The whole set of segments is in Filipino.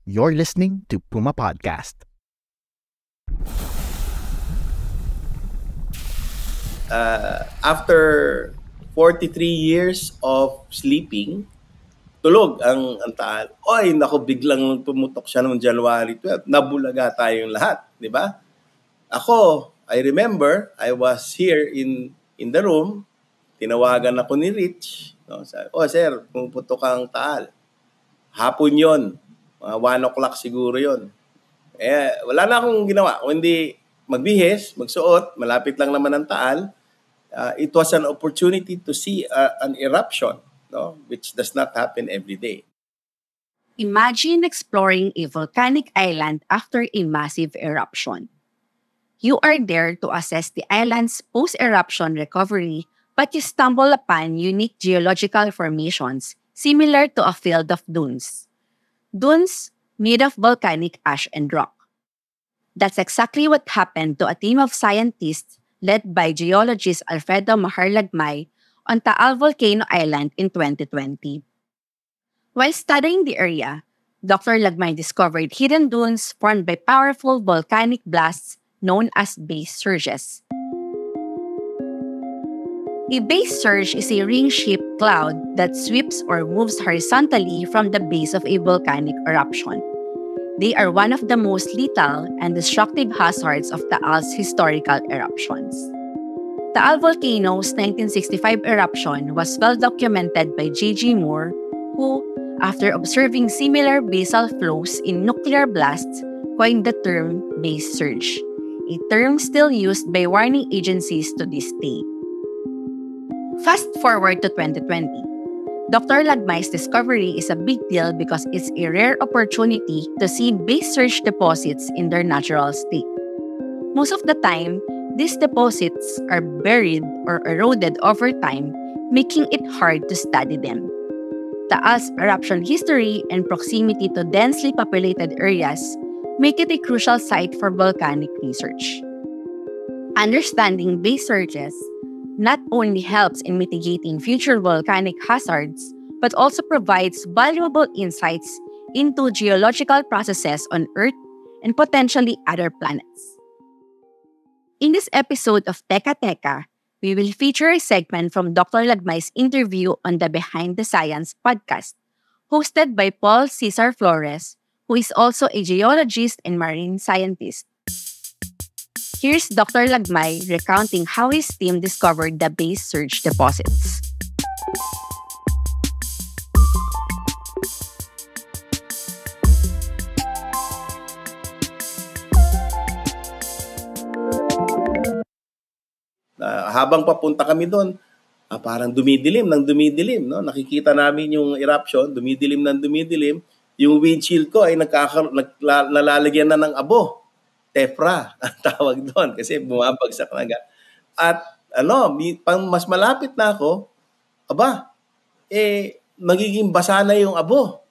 You're listening to Puma Podcast. After 43 years of sleeping, tulog ang Taal. Oy, nako, biglang pumutok siya noong January 12. Nabulaga tayong lahat, di ba? Ako, I remember, I was here in the room, tinawagan ako ni Rich. No? Sabi, sir, pumuputok ang Taal. Hapon yon, mga 1 o'clock siguro yon. Wala na akong ginawa. Kung hindi magbihis, magsuot, malapit lang naman ang Taal. It was an opportunity to see an eruption, no, which does not happen every day. Imagine exploring a volcanic island after a massive eruption. You are there to assess the island's post-eruption recovery, but you stumble upon unique geological formations similar to a field of dunes. Dunes made of volcanic ash and rock. That's exactly what happened to a team of scientists led by geologist Alfredo Maharlagmay on Taal Volcano Island in 2020. While studying the area, Dr. Lagmay discovered hidden dunes formed by powerful volcanic blasts known as base surges. A base surge is a ring-shaped cloud that sweeps or moves horizontally from the base of a volcanic eruption. They are one of the most lethal and destructive hazards of Taal's historical eruptions. Taal Volcano's 1965 eruption was well documented by J.G. Moore, who, after observing similar basal flows in nuclear blasts, coined the term base surge, a term still used by warning agencies to this day. Fast forward to 2020. Dr. Lagmay's discovery is a big deal because it's a rare opportunity to see base surge deposits in their natural state. Most of the time, these deposits are buried or eroded over time, making it hard to study them. Taal's eruption history and proximity to densely populated areas make it a crucial site for volcanic research. Understanding base surges not only helps in mitigating future volcanic hazards, but also provides valuable insights into geological processes on Earth and potentially other planets. In this episode of Teka Teka, we will feature a segment from Dr. Lagmay's interview on the Behind the Science podcast, hosted by Paul Cesar Flores, who is also a geologist and marine scientist. Here's Dr. Lagmay recounting how his team discovered the base surge deposits. Habang papunta kami doon, parang dumidilim, no? Nakikita namin yung eruption, dumidilim. Yung windshield ko ay nalalagyan na ng abo. Tefra ang tawag doon kasi bumabagsak na agad. At mas malapit na ako, magiging basa na yung abo.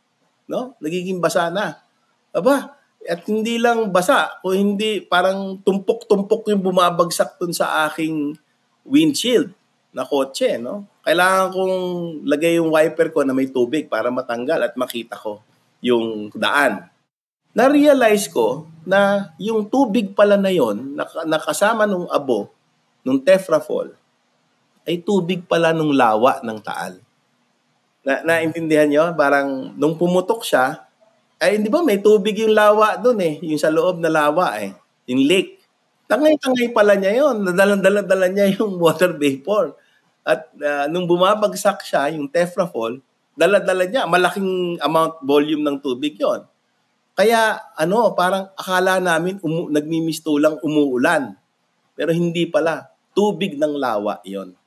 No? Nagiging basa na. At hindi lang basa, kung hindi parang tumpok-tumpok yung bumabagsak dun sa aking windshield na kotse. No? Kailangan kong lagay yung wiper ko na may tubig para matanggal at makita ko yung daan. Na-realize ko na yung tubig pala na yon, nakasama nung abo, nung Tefrafall, ay tubig pala nung lawa ng Taal. Naintindihan nyo? Parang nung pumutok siya, ay hindi ba may tubig yung lawa doon yung sa loob na lawa yung lake. Tangay-tangay pala niya yon, nadala niya yung water vapor. At nung bumabagsak siya, yung Tefrafall, dala-dala niya, malaking volume ng tubig yon. Kaya parang akala namin nagmimistulang umuulan. Pero hindi pala. Tubig ng lawa yon.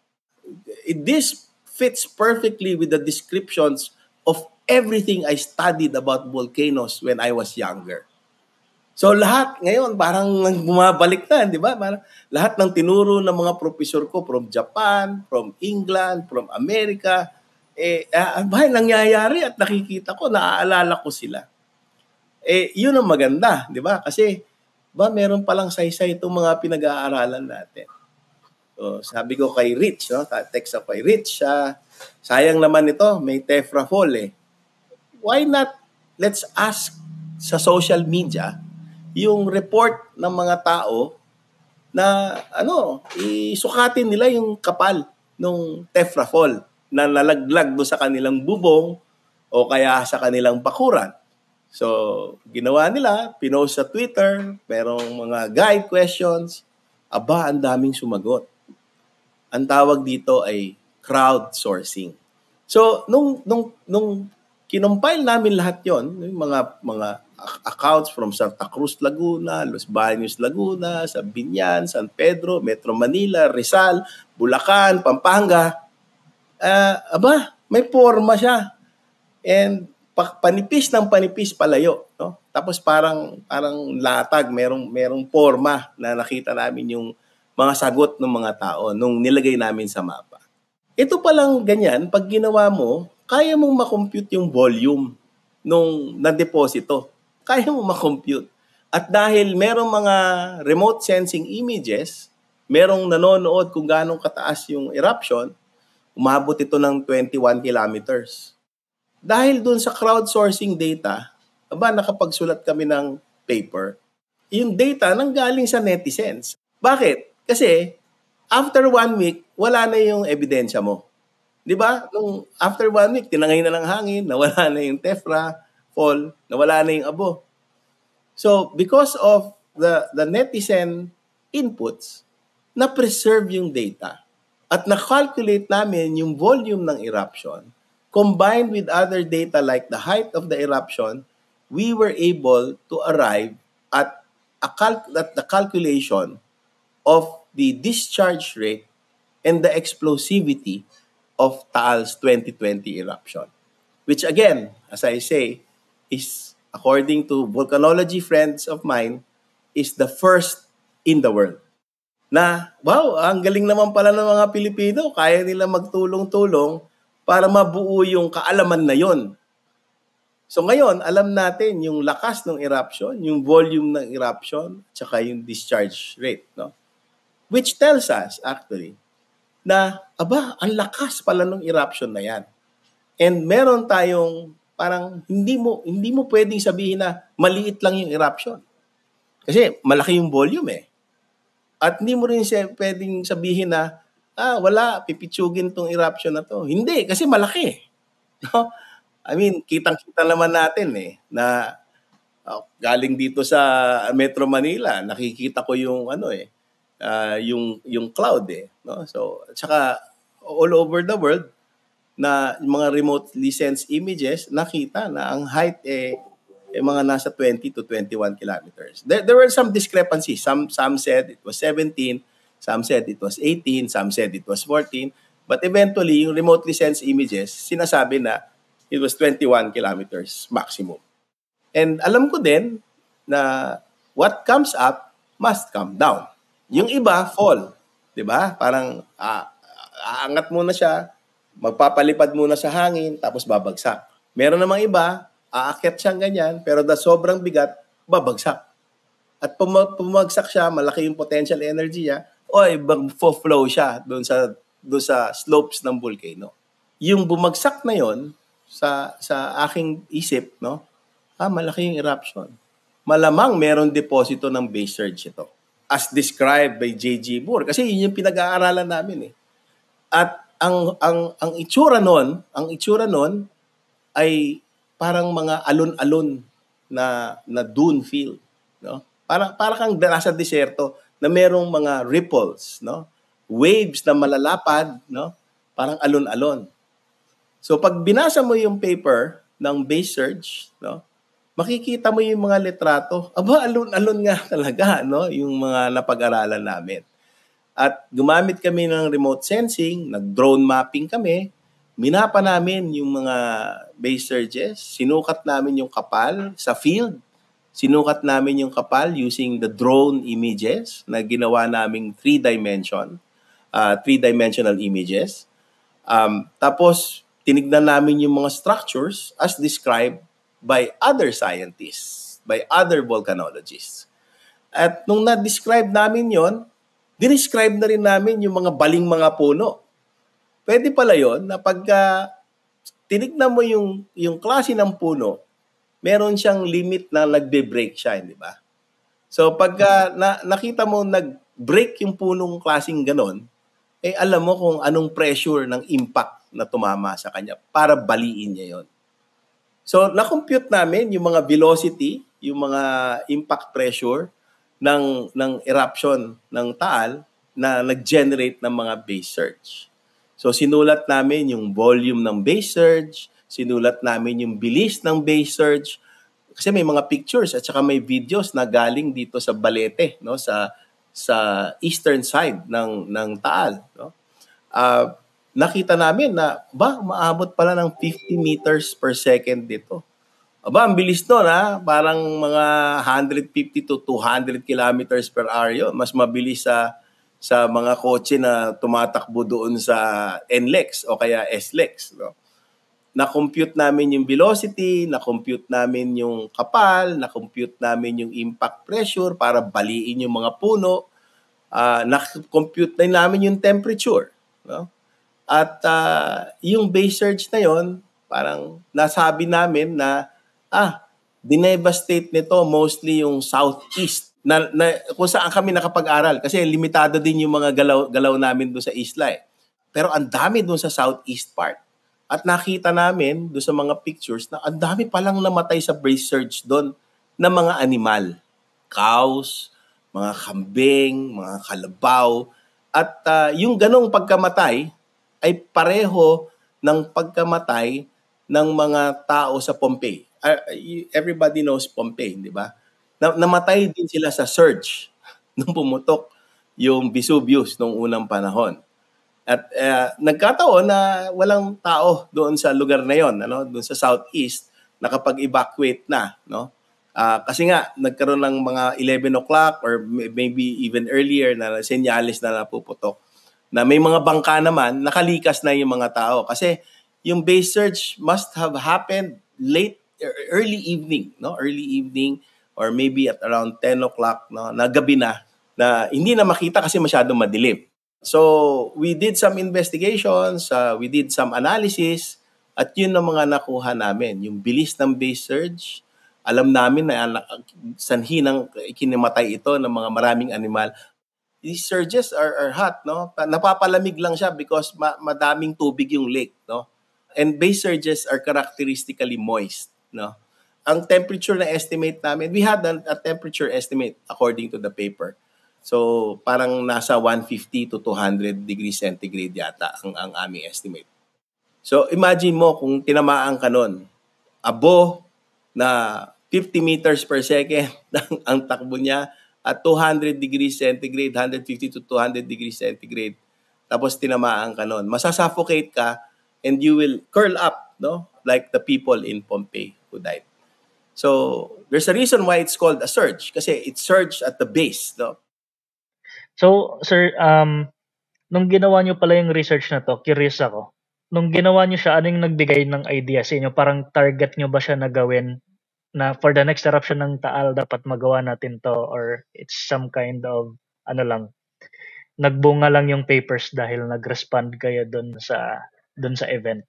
This fits perfectly with the descriptions of everything I studied about volcanoes when I was younger. So lahat ngayon parang bumabalik na, di ba? Parang lahat ng tinuro ng mga professor ko from Japan, from England, from America, nangyayari at nakikita ko, naaalala ko sila. Yun ang maganda, di ba? Kasi, meron palang saysay itong mga pinag-aaralan natin. So, sabi ko kay Rich, text ako kay Rich, sayang naman ito, may Tefrafall Why not, let's ask sa social media yung report ng mga tao na isukatin nila yung kapal ng Tefrafol na nalaglag do sa kanilang bubong o kaya sa kanilang bakuran. So, ginawa nila, pinost sa Twitter, merong mga guide questions. Aba, ang daming sumagot. Ang tawag dito ay crowdsourcing. So, nung kinompile namin lahat yon, yung mga accounts from Santa Cruz, Laguna, Los Baños, Laguna, Sabinyan, San Pedro, Metro Manila, Rizal, Bulacan, Pampanga, may forma siya. And panipis ng panipis palayo, no? Tapos parang latag, merong forma na nakita namin yung mga sagot ng mga tao nung nilagay namin sa mapa. Ito palang ganyan, pag ginawa mo, kaya mong makompute yung volume nung na-deposito. Kaya mong makompute. At dahil merong mga remote sensing images, merong nanonood kung gaano kataas yung eruption, umabot ito ng 21 kilometers. Dahil dun sa crowdsourcing data, nakapagsulat kami ng paper. Yung data nanggaling sa netizens. Bakit? Kasi after 1 week, wala na yung ebidensya mo. Di ba? Nung after 1 week, tinangay na ng hangin, nawala na yung Tefrafol, nawala na yung abo. So, because of the netizen inputs, na-preserve yung data. At na-calculate namin yung volume ng eruption. Combined with other data like the height of the eruption, we were able to arrive at the calculation of the discharge rate and the explosivity of Taal's 2020 eruption. Which again, as I say, is, according to volcanology friends of mine, is the first in the world. Na, wow, ang galing naman pala ng mga Pilipino, kaya nila magtulong-tulong para mabuo yung kaalaman na yon. So ngayon, alam natin yung lakas ng eruption, yung volume ng eruption, tsaka yung discharge rate, no? Which tells us, actually, na, ang lakas pala ng eruption na yan. And meron tayong, parang, hindi mo pwedeng sabihin na maliit lang yung eruption. Kasi malaki yung volume eh. At hindi mo rin pwedeng sabihin na, wala, pipitsugin tong eruption na to. Hindi, kasi malaki. No? I mean, kitang-kita naman natin na galing dito sa Metro Manila, nakikita ko yung yung cloud no? So, at saka all over the world na yung mga remotely sensed images, nakita na ang height mga nasa 20 to 21 kilometers. There were some discrepancies. Some said it was 17, some said it was 18, some said it was 14. But eventually, yung remotely sensed images, sinasabi na it was 21 kilometers maximum. And alam ko din na what comes up must come down. Yung iba, fall. Diba? Parang aangat muna siya, magpapalipad muna sa hangin, tapos babagsak. Meron namang iba, aakyat siyang ganyan, pero sobrang bigat, babagsak. At pumagsak siya, malaki yung potential energy niya, mag-flow siya doon sa slopes ng volcano. Yung bumagsak na yon sa aking isip, no? Malaki yung eruption. Malamang meron deposito ng base surge ito. As described by J.G. Moore. Kasi yun yung pinag-aaralan namin At ang itsura nun ay parang mga alon-alon na dune field, no? Para kang nasa deserto na merong mga ripples, no? Waves na malalapad, no? Parang alon-alon. So pag binasa mo yung paper ng base surge, no? Makikita mo yung mga litrato. Alon-alon nga talaga, no? Yung mga napag-aralan namin. At gumamit kami ng remote sensing, nag-drone mapping kami, minapa namin yung mga base surges, sinukat namin yung kapal sa field, sinukat namin yung kapal using the drone images na ginawa naming 3-dimensional images. Tapos, tinignan namin yung mga structures as described by other scientists, by other volcanologists. At nung na-describe namin yon, dinescribe na rin namin yung mga baling mga puno. Pwede pala yon na pagka tinignan mo yung klase ng puno meron siyang limit na nagbe-break siya, di ba? So pagka nakita mo nag-break yung punong klaseng ganon, alam mo kung anong pressure ng impact na tumama sa kanya para baliin niya yon. So na-compute namin yung mga velocity, yung mga impact pressure ng eruption ng Taal na nag-generate ng mga base surge. So sinulat namin yung volume ng base surge, sinulat namin yung bilis ng base surge, kasi may mga pictures at saka may videos na galing dito sa Balete, no, sa eastern side ng Taal, no. Nakita namin na maabot pala ng 50 meters per second dito. Ang bilis nun, ha? Parang mga 150 to 200 kilometers per hour yun. Mas mabilis sa mga kotse na tumatakbo doon sa NLEX o kaya SLEX, no? Na-compute namin yung velocity, na-compute namin yung kapal, na-compute namin yung impact pressure para baliin yung mga puno, na-compute na namin yung temperature, no? At yung base surge na yon, parang nasabi namin na dinevastate nito mostly yung southeast na kung saan kami nakapag-aral kasi limitado din yung mga galaw namin doon sa isla eh. Pero ang dami doon sa southeast part. At nakita namin doon sa mga pictures na ang dami palang namatay sa base surge doon na mga animal. Cows, mga kambing, mga kalabaw. At yung ganong pagkamatay ay pareho ng pagkamatay ng mga tao sa Pompeii. Everybody knows Pompeii, di ba? Namatay din sila sa surge nung pumutok yung Vesuvius nung unang panahon. At nagkataon na walang tao doon sa lugar na yon, ano, doon sa southeast, nakapag-evacuate na, no? Kasi nga nagkaroon ng mga 11 o'clock or maybe even earlier na senyales na napuputok na may mga bangka naman, nakalikas na yung mga tao kasi yung base surge must have happened early evening, no? Early evening or maybe at around 10 o'clock, no? Na gabi na hindi na makita kasi masyadong madilim. So, we did some investigations, we did some analysis, at yun ang mga nakuha namin. Yung bilis ng base surge, alam namin na sanhi ng kinimatay ito ng mga maraming animal. These surges are hot, no? Napapalamig lang siya because madaming tubig yung lake, no? And base surges are characteristically moist, no? Ang temperature na estimate namin, we had a temperature estimate according to the paper. So, parang nasa 150 to 200 degrees centigrade yata ang aming estimate. So, imagine mo kung tinamaan ka nun, abo na 50 meters per second ang takbo niya at 200 degrees centigrade, 150 to 200 degrees centigrade. Tapos tinamaan ka nun. Masasuffocate ka and you will curl up, no? Like the people in Pompeii who died. So, there's a reason why it's called a surge kasi it surged at the base, no? So, sir, nung ginawa nyo pala yung research na to, curious ako. Nung ginawa nyo siya, ano yung nagbigay ng idea sa inyo? Parang target nyo ba siya na gawin na for the next eruption ng Taal, dapat magawa natin to? Or it's some kind of, nagbunga lang yung papers dahil nag-respond kayo dun sa event?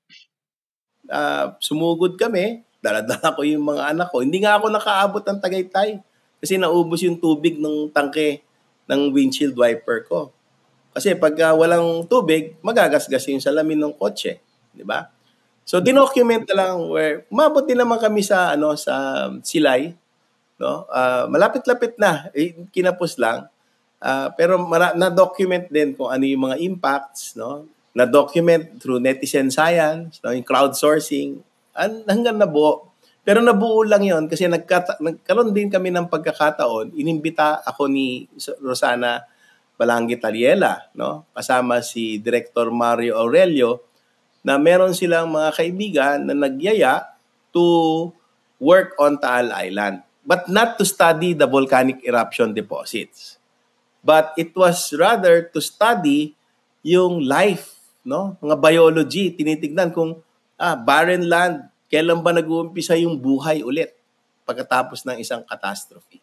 Sumugod kami, dala-dala ko yung mga anak ko. Hindi nga ako nakaabot ng Tagaytay kasi naubos yung tubig ng tangke ng windshield wiper ko. Kasi pag walang tubig, magagasgas yung salamin ng kotse, di ba? So dinocument na lang where umabot din naman kami sa sa Silay, no? Malapit-lapit na, kinapos lang. Pero na-document din kung ano yung mga impacts, no? Na-document through netizen science, no? Yung crowdsourcing, hanggang nabuo. Pero nabuo lang yon kasi nagkaroon din kami ng pagkakataon. Inimbita ako ni Rosana Balangit Aliela, no? Kasama si Director Mario Aurelio na meron silang mga kaibigan na nagyaya to work on Taal Island. But not to study the volcanic eruption deposits. But it was rather to study yung life, no? Mga biology, tinitignan kung barren land, kailan ba nag-uumpisa yung buhay ulit pagkatapos ng isang catastrophe.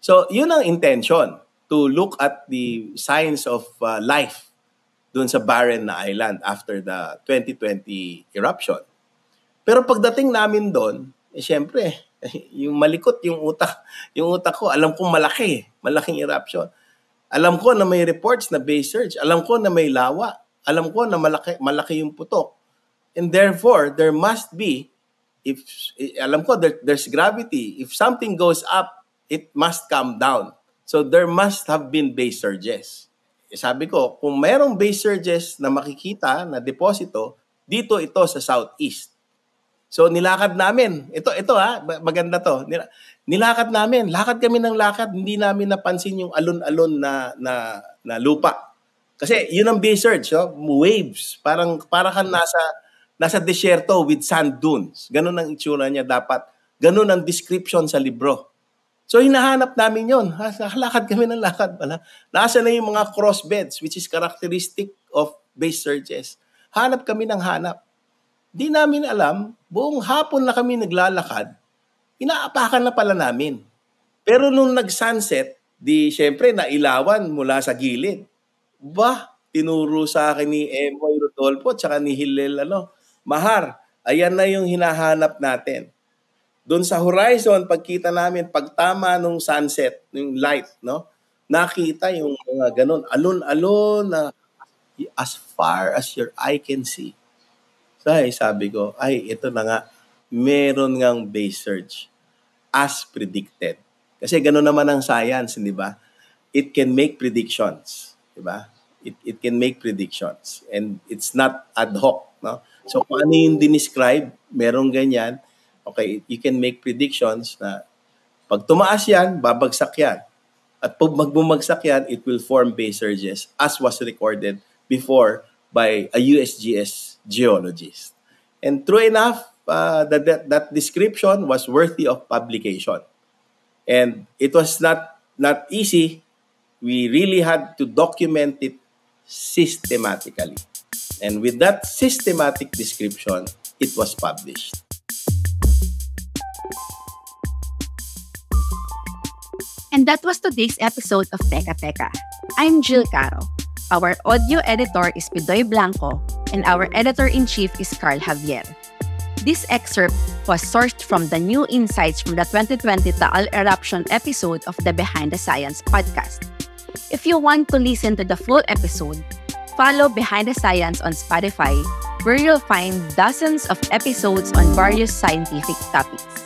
So, yun ang intention, to look at the science of life dun sa barren na island after the 2020 eruption. Pero pagdating namin doon, syempre, yung malikot yung utak ko, alam kong malaking eruption. Alam ko na may reports na base surge. Alam ko na may lawa. Alam ko na malaki yung putok. And therefore, there must be, alam ko there's gravity. If something goes up, it must come down. So there must have been base surges. Sabi ko, kung mayroong base surges na makikita na deposito, dito ito sa southeast. So nilakad namin. Ito maganda to. Nilakad namin. Lakad kami ng lakad. Hindi namin napansin yung alon-alon na lupa. Kasi yun ang base surge, waves. Para kang nasa desierto with sand dunes. Ganun ang itsura niya dapat. Ganun ang description sa libro. So hinahanap namin yun. Lakad kami ng lakad pala. Nasa na yung mga crossbeds which is characteristic of base surges. Hanap kami ng hanap. Di namin alam, buong hapon na kami naglalakad, inaapakan na pala namin. Pero nung nag-sunset, di syempre nailawan mula sa gilid. Tinuro sa akin ni Emoy Rodolfo at saka ni Hillel, Mahar, ayan na yung hinahanap natin. Doon sa horizon, pagkita namin, pagtama nung sunset, yung light, nakita yung mga ganun, alon-alon na as far as your eye can see. Sabi ko, ito na nga, meron ngang base surge as predicted. Kasi gano'n naman ang science, di ba? It can make predictions, di ba? It can make predictions and it's not ad hoc, no? So kung ano yung dinescribe, merong ganyan, okay, you can make predictions na pag tumaas yan, babagsak yan. At pag magbumagsak yan, it will form base surges as was recorded before by a USGS geologist. And true enough, that description was worthy of publication. And it was not easy. We really had to document it systematically. And with that systematic description, it was published. And that was today's episode of Teka Teka. I'm Jill Caro. Our audio editor is Pidoy Blanco, and our editor-in-chief is Carl Javier. This excerpt was sourced from the new insights from the 2020 Taal eruption episode of the Behind the Science podcast. If you want to listen to the full episode, follow Behind the Science on Spotify, where you'll find dozens of episodes on various scientific topics.